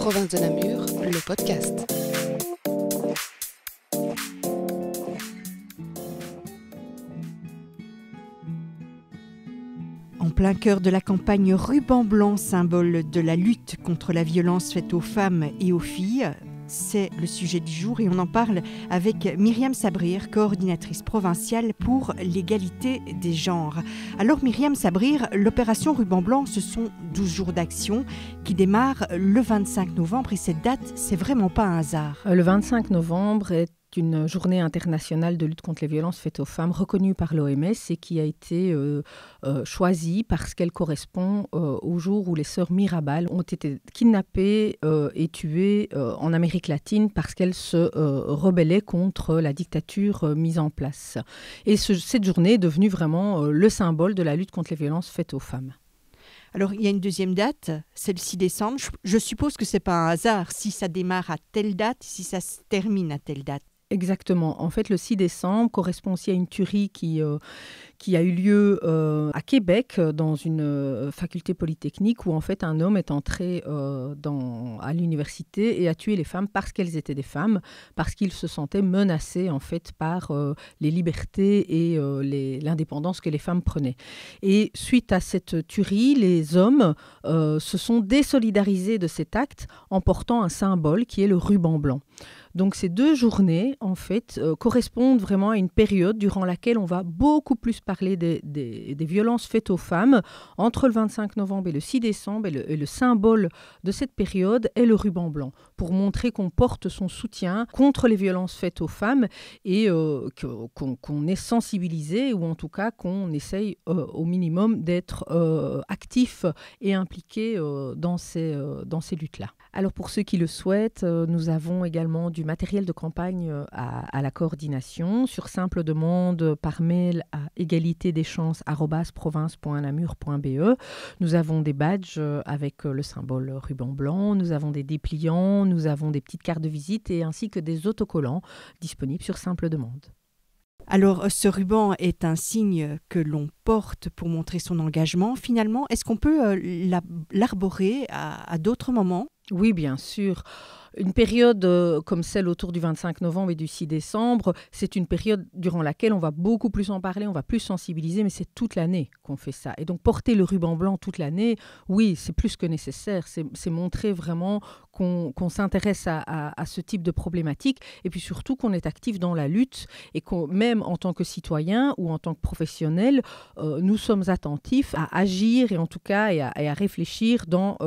Province de Namur, le podcast. En plein cœur de la campagne Ruban Blanc, symbole de la lutte contre la violence faite aux femmes et aux filles, c'est le sujet du jour et on en parle avec Myriam Sabrir, coordinatrice provinciale pour l'égalité des genres. Alors Myriam Sabrir, l'opération Ruban Blanc, ce sont 12 jours d'action qui démarrent le 25 novembre et cette date, c'est vraiment pas un hasard. Le 25 novembre est une journée internationale de lutte contre les violences faites aux femmes reconnue par l'OMS et qui a été choisie parce qu'elle correspond au jour où les sœurs Mirabal ont été kidnappées et tuées en Amérique latine parce qu'elles se rebellaient contre la dictature mise en place. Et cette journée est devenue vraiment le symbole de la lutte contre les violences faites aux femmes. Alors, il y a une deuxième date, c'est le 6 décembre. Je suppose que ce n'est pas un hasard si ça démarre à telle date, si ça se termine à telle date. Exactement. En fait, le 6 décembre correspond aussi à une tuerie qui a eu lieu à Québec, dans une faculté polytechnique, où en fait un homme est entré à l'université et a tué les femmes parce qu'elles étaient des femmes, parce qu'il se sentait menacé en fait par les libertés et l'indépendance que les femmes prenaient. Et suite à cette tuerie, les hommes se sont désolidarisés de cet acte en portant un symbole qui est le ruban blanc. Donc ces deux journées, en fait, correspondent vraiment à une période durant laquelle on va beaucoup plus parler des violences faites aux femmes. Entre le 25 novembre et le 6 décembre, et le symbole de cette période est le ruban blanc, pour montrer qu'on porte son soutien contre les violences faites aux femmes et qu'on est sensibilisé, ou en tout cas qu'on essaye au minimum d'être actif et impliqué dans ces luttes-là. Alors pour ceux qui le souhaitent, nous avons également du matériel de campagne à la coordination sur simple demande par mail à égalitédeschances@province.namur.be. Nous avons des badges avec le symbole ruban blanc, nous avons des dépliants, nous avons des petites cartes de visite et ainsi que des autocollants disponibles sur simple demande. Alors, ce ruban est un signe que l'on porte pour montrer son engagement. Finalement, est-ce qu'on peut l'arborer à d'autres moments ? Oui, bien sûr. Une période comme celle autour du 25 novembre et du 6 décembre, c'est une période durant laquelle on va beaucoup plus en parler, on va plus sensibiliser, mais c'est toute l'année qu'on fait ça. Et donc porter le ruban blanc toute l'année, oui, c'est plus que nécessaire. C'est montrer vraiment qu'on s'intéresse à ce type de problématique et puis surtout qu'on est actif dans la lutte et qu'on, même en tant que citoyen ou en tant que professionnel, nous sommes attentifs à agir et en tout cas et à réfléchir dans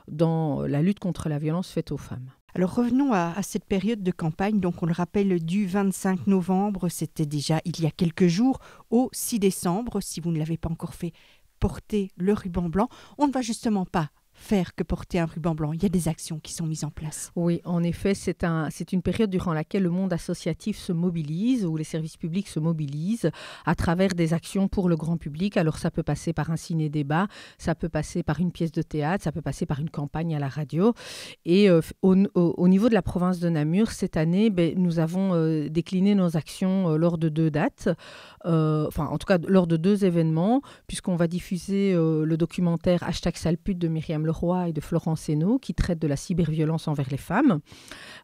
la lutte contre la violence faite aux femmes. Alors revenons à cette période de campagne, donc on le rappelle du 25 novembre, c'était déjà il y a quelques jours, au 6 décembre, si vous ne l'avez pas encore fait, porter le ruban blanc. On ne va justement pas faire que porter un ruban blanc, il y a des actions qui sont mises en place. Oui, en effet, c'est une période durant laquelle le monde associatif se mobilise, où les services publics se mobilisent à travers des actions pour le grand public. Alors ça peut passer par un ciné-débat, ça peut passer par une pièce de théâtre, ça peut passer par une campagne à la radio. Et au niveau de la province de Namur, cette année, nous avons décliné nos actions lors de 2 dates, en tout cas lors de 2 événements, puisqu'on va diffuser le documentaire #salpute de Myriam Leroy et de Florence Hainaut qui traite de la cyberviolence envers les femmes,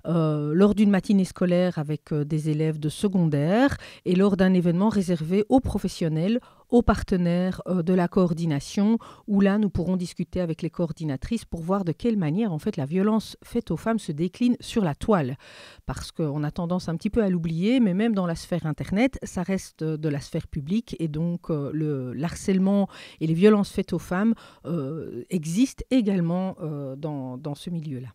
lors d'une matinée scolaire avec des élèves de secondaire et lors d'un événement réservé aux professionnels, aux partenaires de la coordination, où là, nous pourrons discuter avec les coordinatrices pour voir de quelle manière, en fait, la violence faite aux femmes se décline sur la toile. Parce qu'on a tendance un petit peu à l'oublier, mais même dans la sphère Internet, ça reste de la sphère publique et donc le harcèlement et les violences faites aux femmes existent également dans ce milieu-là.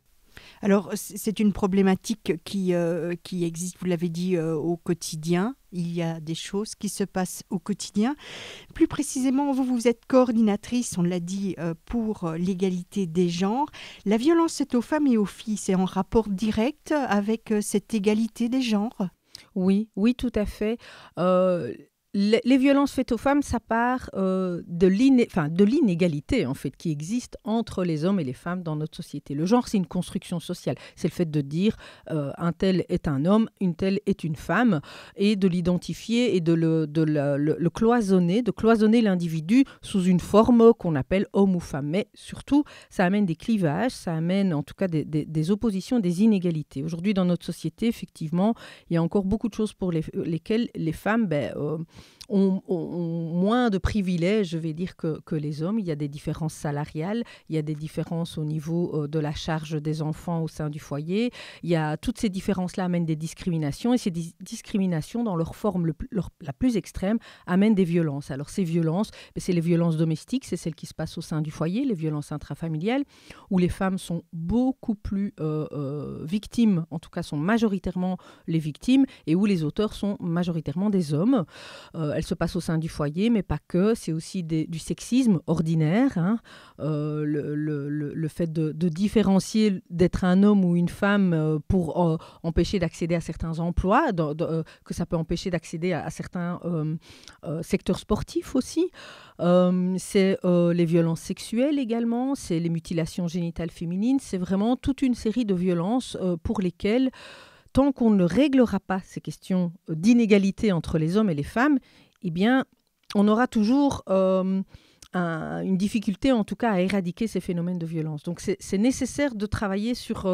Alors, c'est une problématique qui existe, vous l'avez dit, au quotidien. Il y a des choses qui se passent au quotidien. Plus précisément, vous êtes coordinatrice, on l'a dit, pour l'égalité des genres. La violence faite aux femmes et aux filles, c'est en rapport direct avec cette égalité des genres ? Oui, tout à fait. les violences faites aux femmes, ça part de l'inégalité en fait qui existe entre les hommes et les femmes dans notre société. Le genre, c'est une construction sociale. C'est le fait de dire un tel est un homme, une telle est une femme, et de l'identifier et de le cloisonner, de cloisonner l'individu sous une forme qu'on appelle homme ou femme. Mais surtout, ça amène des clivages, ça amène en tout cas des oppositions, des inégalités. Aujourd'hui, dans notre société, effectivement, il y a encore beaucoup de choses pour lesquelles les femmes ont moins de privilèges, je vais dire, que les hommes. Il y a des différences salariales, il y a des différences au niveau de la charge des enfants au sein du foyer. Toutes ces différences-là amènent des discriminations et ces discriminations, dans leur forme la plus extrême, amènent des violences. Alors ces violences, c'est les violences domestiques, c'est celles qui se passent au sein du foyer, les violences intrafamiliales, où les femmes sont beaucoup plus victimes, en tout cas sont majoritairement les victimes, et où les auteurs sont majoritairement des hommes. Elle se passe au sein du foyer, mais pas que. C'est aussi du sexisme ordinaire. Hein. Le fait de différencier d'être un homme ou une femme pour empêcher d'accéder à certains emplois, que ça peut empêcher d'accéder à certains secteurs sportifs aussi. C'est les violences sexuelles également, c'est les mutilations génitales féminines. C'est vraiment toute une série de violences pour lesquelles, tant qu'on ne réglera pas ces questions d'inégalité entre les hommes et les femmes, eh bien, on aura toujours une difficulté, en tout cas, à éradiquer ces phénomènes de violence. Donc, c'est nécessaire de travailler sur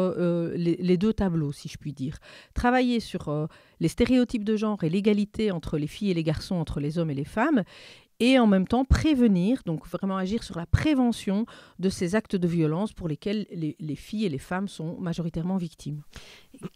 les deux tableaux, si je puis dire. Travailler sur les stéréotypes de genre et l'égalité entre les filles et les garçons, entre les hommes et les femmes, et en même temps prévenir, donc vraiment agir sur la prévention de ces actes de violence pour lesquels les filles et les femmes sont majoritairement victimes.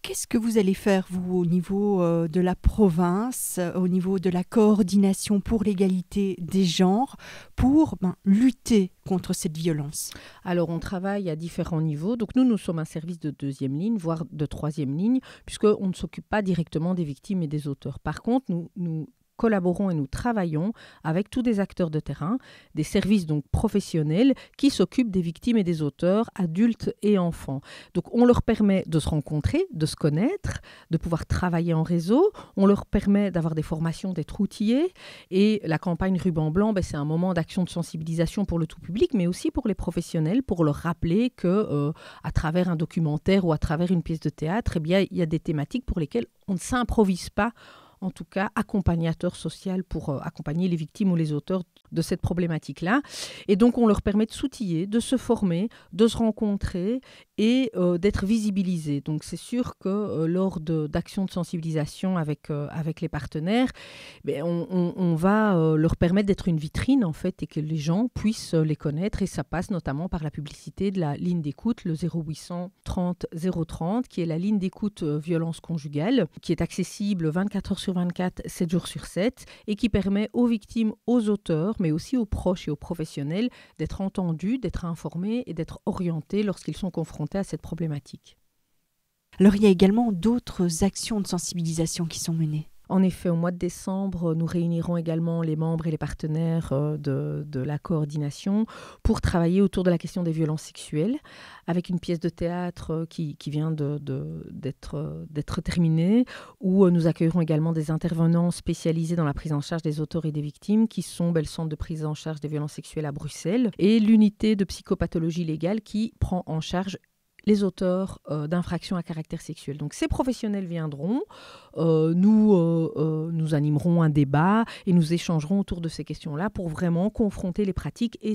Qu'est-ce que vous allez faire, vous, au niveau de la province, au niveau de la coordination pour l'égalité des genres, pour lutter contre cette violence? Alors, on travaille à différents niveaux. Donc, nous sommes un service de deuxième ligne, voire de troisième ligne, puisqu'on ne s'occupe pas directement des victimes et des auteurs. Par contre, nous collaborons et nous travaillons avec tous des acteurs de terrain, des services donc professionnels qui s'occupent des victimes et des auteurs, adultes et enfants. Donc on leur permet de se rencontrer, de se connaître, de pouvoir travailler en réseau. On leur permet d'avoir des formations, d'être outillés. Et la campagne Ruban Blanc, c'est un moment d'action de sensibilisation pour le tout public, mais aussi pour les professionnels, pour leur rappeler que à travers un documentaire ou à travers une pièce de théâtre, il y a des thématiques pour lesquelles on ne s'improvise pas, en tout cas accompagnateur social pour accompagner les victimes ou les auteurs de cette problématique-là. Et donc, on leur permet de s'outiller, de se former, de se rencontrer et d'être visibilisés. Donc, c'est sûr que lors d'actions de sensibilisation avec les partenaires, on va leur permettre d'être une vitrine, en fait, et que les gens puissent les connaître. Et ça passe notamment par la publicité de la ligne d'écoute, le 0800 30 030, qui est la ligne d'écoute violence conjugale, qui est accessible 24 heures sur 24, 7 jours sur 7, et qui permet aux victimes, aux auteurs, mais aussi aux proches et aux professionnels d'être entendus, d'être informés et d'être orientés lorsqu'ils sont confrontés à cette problématique. Alors, il y a également d'autres actions de sensibilisation qui sont menées. En effet, au mois de décembre, nous réunirons également les membres et les partenaires de la coordination pour travailler autour de la question des violences sexuelles, avec une pièce de théâtre qui vient d'être terminée, où nous accueillerons également des intervenants spécialisés dans la prise en charge des auteurs et des victimes, qui sont le centre de prise en charge des violences sexuelles à Bruxelles, et l'unité de psychopathologie légale qui prend en charge les auteurs d'infractions à caractère sexuel. Donc ces professionnels viendront, nous animerons un débat et nous échangerons autour de ces questions-là pour vraiment confronter les pratiques et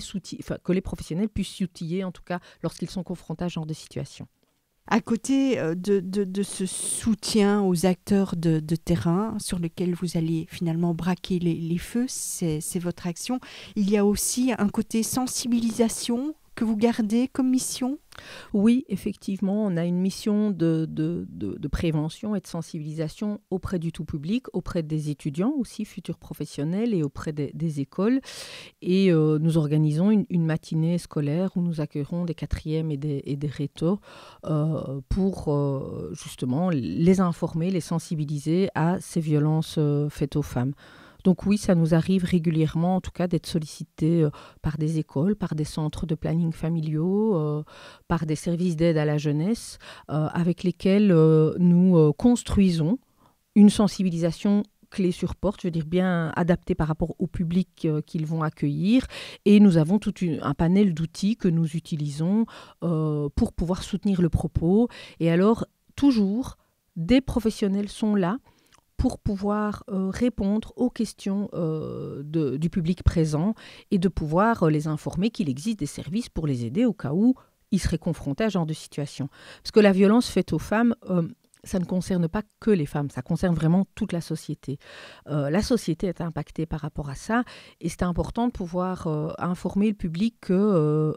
que les professionnels puissent s'outiller, en tout cas lorsqu'ils sont confrontés à ce genre de situation. À côté de ce soutien aux acteurs de terrain sur lequel vous allez finalement braquer les feux, c'est votre action, il y a aussi un côté sensibilisation que vous gardez comme mission ? Oui, effectivement, on a une mission de prévention et de sensibilisation auprès du tout public, auprès des étudiants aussi, futurs professionnels, et auprès des écoles. Et nous organisons une matinée scolaire où nous accueillerons des quatrièmes et des rétos pour justement les informer, les sensibiliser à ces violences faites aux femmes. Donc oui, ça nous arrive régulièrement, en tout cas, d'être sollicités par des écoles, par des centres de planning familiaux, par des services d'aide à la jeunesse, avec lesquels nous construisons une sensibilisation clé sur porte, je veux dire bien adapté par rapport au public qu'ils vont accueillir. Et nous avons tout un panel d'outils que nous utilisons pour pouvoir soutenir le propos. Et alors, toujours, des professionnels sont là pour pouvoir répondre aux questions du public présent et de pouvoir les informer qu'il existe des services pour les aider au cas où ils seraient confrontés à ce genre de situation. Parce que la violence faite aux femmes, ça ne concerne pas que les femmes, ça concerne vraiment toute la société. La société est impactée par rapport à ça et c'est important de pouvoir informer le public que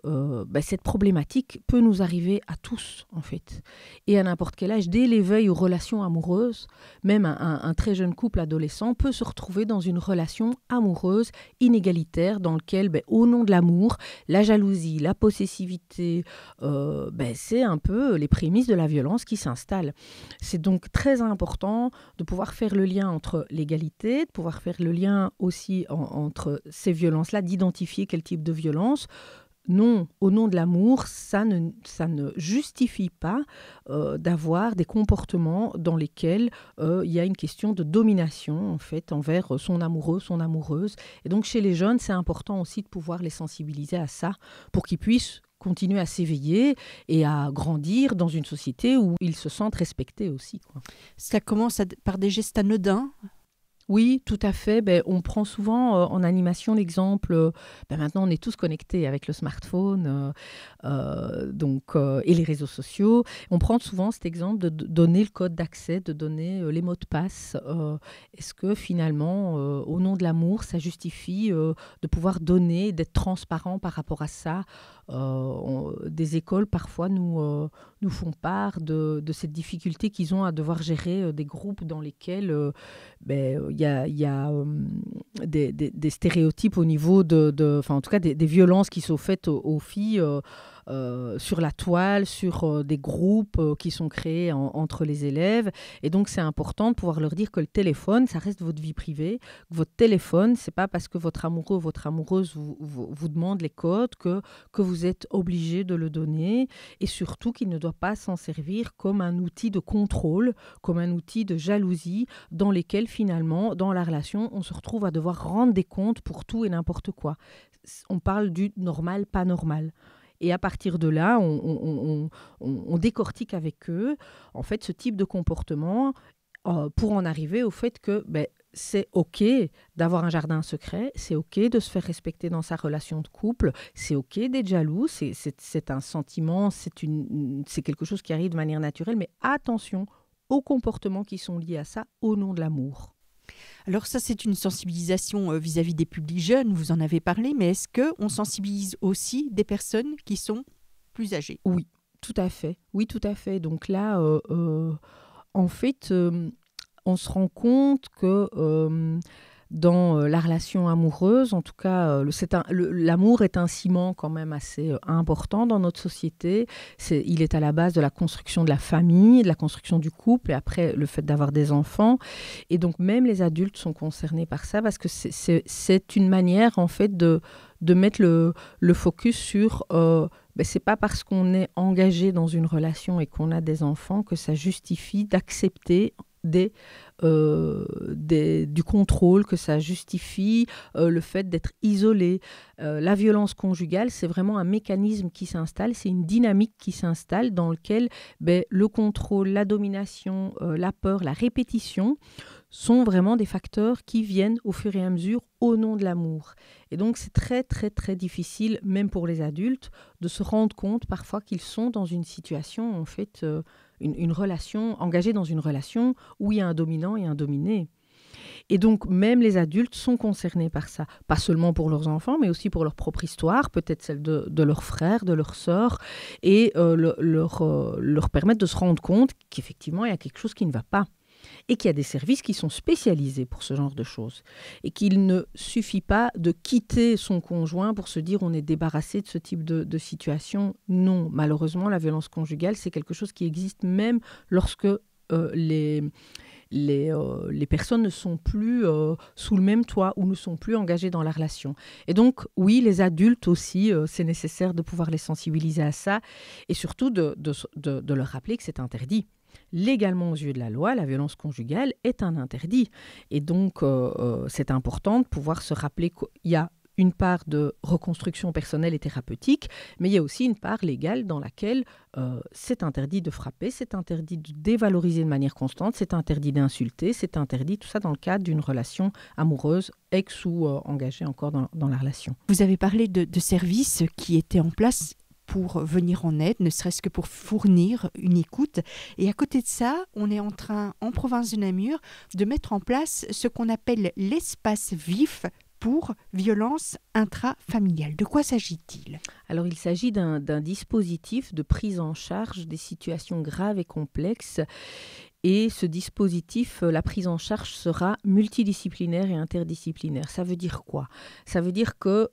cette problématique peut nous arriver à tous, en fait. Et à n'importe quel âge, dès l'éveil aux relations amoureuses, même un très jeune couple adolescent peut se retrouver dans une relation amoureuse inégalitaire dans laquelle, au nom de l'amour, la jalousie, la possessivité, c'est un peu les prémices de la violence qui s'installent. C'est donc très important de pouvoir faire le lien entre l'égalité, de pouvoir faire le lien aussi entre ces violences-là, d'identifier quel type de violence. Non, au nom de l'amour, ça ne justifie pas d'avoir des comportements dans lesquels il y a une question de domination en fait, envers son amoureux, son amoureuse. Et donc chez les jeunes, c'est important aussi de pouvoir les sensibiliser à ça pour qu'ils puissent continuer à s'éveiller et à grandir dans une société où ils se sentent respectés aussi, quoi. Ça commence par des gestes anodins. Oui, tout à fait. On prend souvent en animation l'exemple, maintenant on est tous connectés avec le smartphone et les réseaux sociaux. On prend souvent cet exemple de donner le code d'accès, de donner les mots de passe. Est-ce que finalement, au nom de l'amour, ça justifie de pouvoir donner, d'être transparent par rapport à ça? Des écoles parfois nous font part de cette difficulté qu'ils ont à devoir gérer des groupes dans lesquels il y a des stéréotypes au niveau en tout cas des violences qui sont faites aux filles sur la toile, sur des groupes qui sont créés entre les élèves. Et donc, c'est important de pouvoir leur dire que le téléphone, ça reste votre vie privée. Votre téléphone, c'est pas parce que votre amoureux ou votre amoureuse vous demande les codes que vous êtes obligé de le donner. Et surtout qu'il ne doit pas s'en servir comme un outil de contrôle, comme un outil de jalousie dans lesquels, finalement, dans la relation, on se retrouve à devoir rendre des comptes pour tout et n'importe quoi. On parle du normal, pas normal. Et à partir de là, on décortique avec eux, en fait, ce type de comportement pour en arriver au fait que c'est OK d'avoir un jardin secret, c'est OK de se faire respecter dans sa relation de couple, c'est OK d'être jaloux, c'est un sentiment, c'est quelque chose qui arrive de manière naturelle, mais attention aux comportements qui sont liés à ça au nom de l'amour. Alors ça, c'est une sensibilisation vis-à-vis des publics jeunes, vous en avez parlé, mais est-ce qu'on sensibilise aussi des personnes qui sont plus âgées? Oui, tout à fait. Oui, tout à fait. Donc là, en fait, on se rend compte que dans la relation amoureuse, en tout cas, l'amour est un ciment quand même assez important dans notre société. Il est à la base de la construction de la famille, de la construction du couple et après le fait d'avoir des enfants. Et donc même les adultes sont concernés par ça parce que c'est une manière en fait de mettre le focus sur... c'est pas parce qu'on est engagé dans une relation et qu'on a des enfants que ça justifie d'accepter du contrôle, que ça justifie le fait d'être isolé. La violence conjugale, c'est vraiment un mécanisme qui s'installe, c'est une dynamique qui s'installe dans lequel le contrôle, la domination, la peur, la répétition sont vraiment des facteurs qui viennent au fur et à mesure au nom de l'amour. Et donc, c'est très, très, très difficile, même pour les adultes, de se rendre compte parfois qu'ils sont dans une situation, en fait, une relation, engagée dans une relation où il y a un dominant et un dominé. Et donc, même les adultes sont concernés par ça. Pas seulement pour leurs enfants, mais aussi pour leur propre histoire, peut-être celle de leurs frères, de leurs sœurs, et leur permettre de se rendre compte qu'effectivement, il y a quelque chose qui ne va pas. Et qu'il y a des services qui sont spécialisés pour ce genre de choses. Et qu'il ne suffit pas de quitter son conjoint pour se dire on est débarrassé de ce type de situation. Non, malheureusement, la violence conjugale, c'est quelque chose qui existe même lorsque les personnes ne sont plus sous le même toit ou ne sont plus engagées dans la relation. Et donc, oui, les adultes aussi, c'est nécessaire de pouvoir les sensibiliser à ça et surtout de leur rappeler que c'est interdit. légalement aux yeux de la loi, la violence conjugale est un interdit. Et donc, c'est important de pouvoir se rappeler qu'il y a une part de reconstruction personnelle et thérapeutique, mais il y a aussi une part légale dans laquelle c'est interdit de frapper, c'est interdit de dévaloriser de manière constante, c'est interdit d'insulter, c'est interdit, tout ça dans le cadre d'une relation amoureuse, ex ou engagée encore dans la relation. Vous avez parlé de services qui étaient en place pour venir en aide, ne serait-ce que pour fournir une écoute. Et à côté de ça, on est en train, en province de Namur, de mettre en place ce qu'on appelle l'espace vif pour violences intrafamiliales. De quoi s'agit-il ? Alors, il s'agit d'un dispositif de prise en charge des situations graves et complexes. Et ce dispositif, la prise en charge sera multidisciplinaire et interdisciplinaire. Ça veut dire quoi ? Ça veut dire que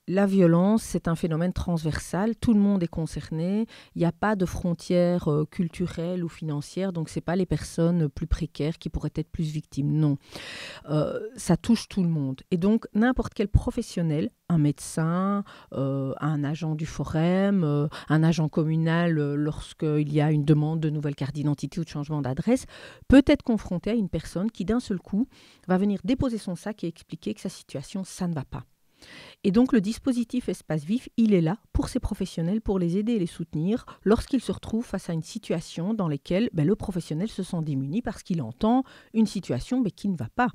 la violence, c'est un phénomène transversal. Tout le monde est concerné. Il n'y a pas de frontières culturelles ou financières. Donc, ce n'est pas les personnes plus précaires qui pourraient être plus victimes. Non. Ça touche tout le monde. Et donc, n'importe quel professionnel, un médecin, un agent du forum, un agent communal lorsqu'il y a une demande de nouvelle carte d'identité ou de changement d'adresse, peut être confronté à une personne qui, d'un seul coup, va venir déposer son sac et expliquer que sa situation, ça ne va pas. Et donc, le dispositif Espace Vif, il est là pour ces professionnels, pour les aider et les soutenir lorsqu'ils se retrouvent face à une situation dans laquelle le professionnel se sent démuni parce qu'il entend une situation qui ne va pas.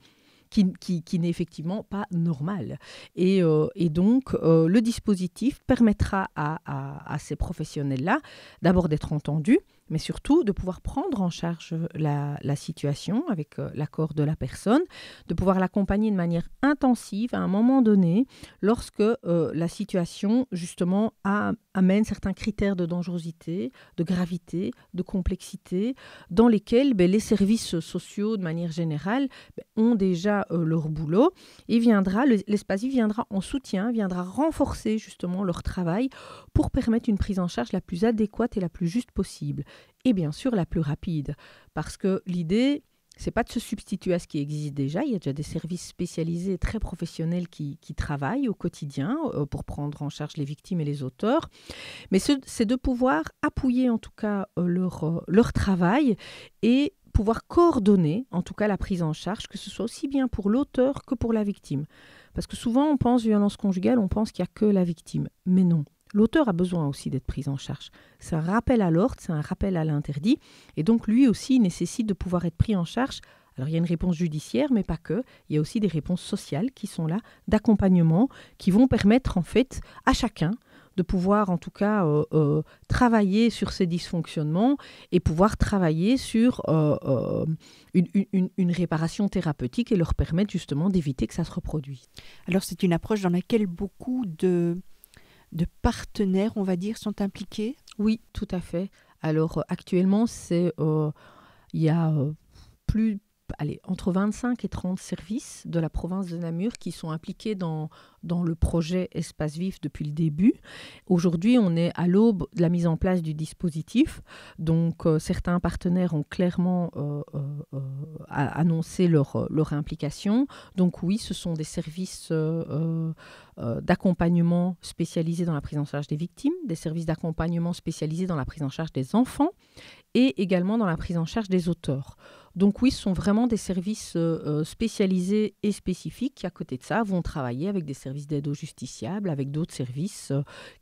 Qui n'est effectivement pas normal. Et donc, le dispositif permettra à ces professionnels-là d'abord d'être entendus, mais surtout de pouvoir prendre en charge la situation avec l'accord de la personne, de pouvoir l'accompagner de manière intensive à un moment donné lorsque la situation, justement, amène certains critères de dangerosité, de gravité, de complexité, dans lesquels les services sociaux, de manière générale, ont déjà leur boulot, et l'espace vif viendra en soutien, viendra renforcer justement leur travail pour permettre une prise en charge la plus adéquate et la plus juste possible. Et bien sûr la plus rapide, parce que l'idée, c'est pas de se substituer à ce qui existe déjà. Il y a déjà des services spécialisés très professionnels qui travaillent au quotidien pour prendre en charge les victimes et les auteurs. Mais c'est de pouvoir appuyer en tout cas leur travail et pouvoir coordonner en tout cas la prise en charge, que ce soit aussi bien pour l'auteur que pour la victime. Parce que souvent on pense violence conjugale, on pense qu'il n'y a que la victime. Mais non. L'auteur a besoin aussi d'être pris en charge. C'est un rappel à l'ordre, c'est un rappel à l'interdit. Et donc, lui aussi nécessite de pouvoir être pris en charge. Alors, il y a une réponse judiciaire, mais pas que. Il y a aussi des réponses sociales qui sont là, d'accompagnement, qui vont permettre, en fait, à chacun de pouvoir, en tout cas, travailler sur ces dysfonctionnements et pouvoir travailler sur une réparation thérapeutique et leur permettre, justement, d'éviter que ça se reproduise. Alors, c'est une approche dans laquelle beaucoup de partenaires, on va dire, sont impliqués ? Oui, tout à fait. Alors, actuellement, il y a entre 25 et 30 services de la province de Namur qui sont impliqués dans le projet Espace Vif depuis le début. Aujourd'hui, on est à l'aube de la mise en place du dispositif. Donc, certains partenaires ont clairement annoncé leur implication. Donc oui, ce sont des services d'accompagnement spécialisés dans la prise en charge des victimes, des services d'accompagnement spécialisés dans la prise en charge des enfants et également dans la prise en charge des auteurs. Donc oui, ce sont vraiment des services spécialisés et spécifiques qui, à côté de ça, vont travailler avec des services d'aide aux justiciables, avec d'autres services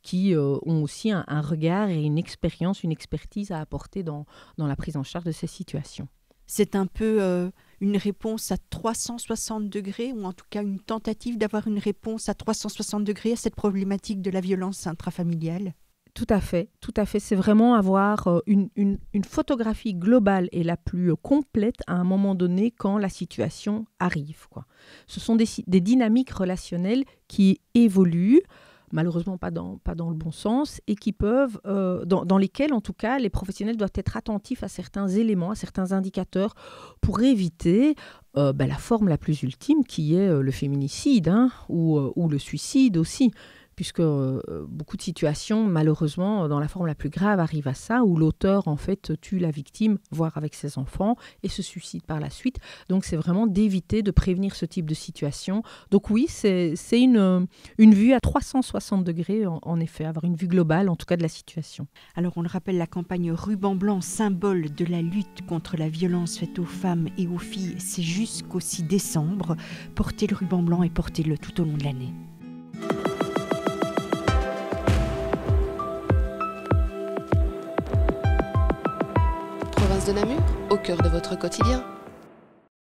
qui ont aussi un regard et une expérience, une expertise à apporter dans la prise en charge de ces situations. C'est un peu une réponse à 360 degrés, ou en tout cas une tentative d'avoir une réponse à 360 degrés à cette problématique de la violence intrafamiliale. Tout à fait. C'est vraiment avoir une photographie globale et la plus complète à un moment donné quand la situation arrive, quoi. Ce sont des dynamiques relationnelles qui évoluent, malheureusement pas dans le bon sens, et qui peuvent, dans lesquelles en tout cas les professionnels doivent être attentifs à certains éléments, à certains indicateurs pour éviter la forme la plus ultime qui est le féminicide ou le suicide aussi. puisque beaucoup de situations, malheureusement, dans la forme la plus grave, arrivent à ça, où l'auteur, en fait, tue la victime, voire avec ses enfants, et se suicide par la suite. Donc, c'est vraiment d'éviter, de prévenir ce type de situation. Donc oui, c'est une vue à 360 degrés, en effet, avoir une vue globale, en tout cas, de la situation. Alors, on le rappelle, la campagne Ruban Blanc, symbole de la lutte contre la violence faite aux femmes et aux filles, c'est jusqu'au 6 décembre. Portez le ruban blanc et portez-le tout au long de l'année. Province de Namur, au cœur de votre quotidien.